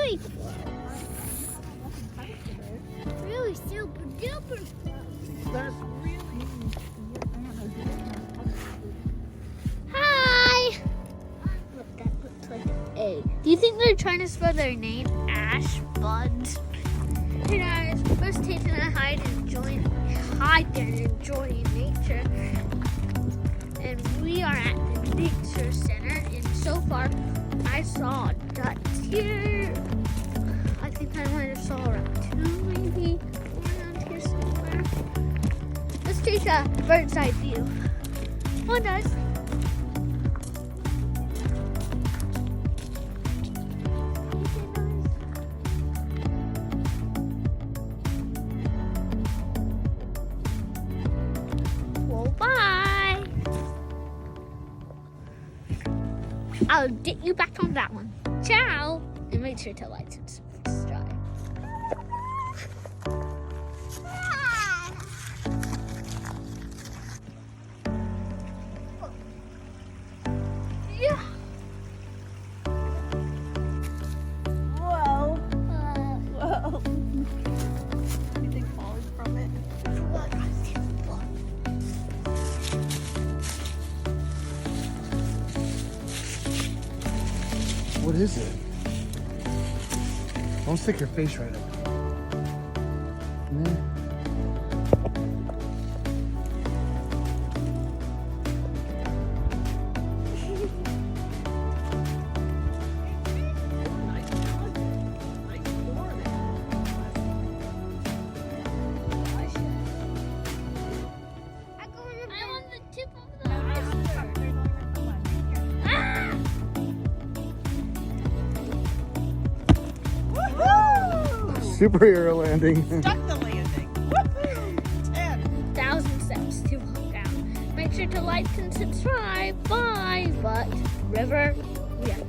really close. Really super duper close. That's really. Hi! Look, that looks like an A. Do you think they're trying to spell their name Ash Buds? Hey guys, first Tate and I hide there and enjoy nature. And we are at the nature center, and so far I saw ducks here. I think I might have saw around 2 maybe around here somewhere. Let's take a bird's eye view. One does. Well, bye. I'll get you back on that one. Ciao. And make sure to like and subscribe. Yeah. Whoa. Whoa. Anything falling from it? What is it? Don't stick your face right up. I'm on the tip of the iceberg. Ah! Superhero landing. Stuck the landing. Woohoo! 1,000 steps to walk down. Make sure to like and subscribe. Bye. But River, we are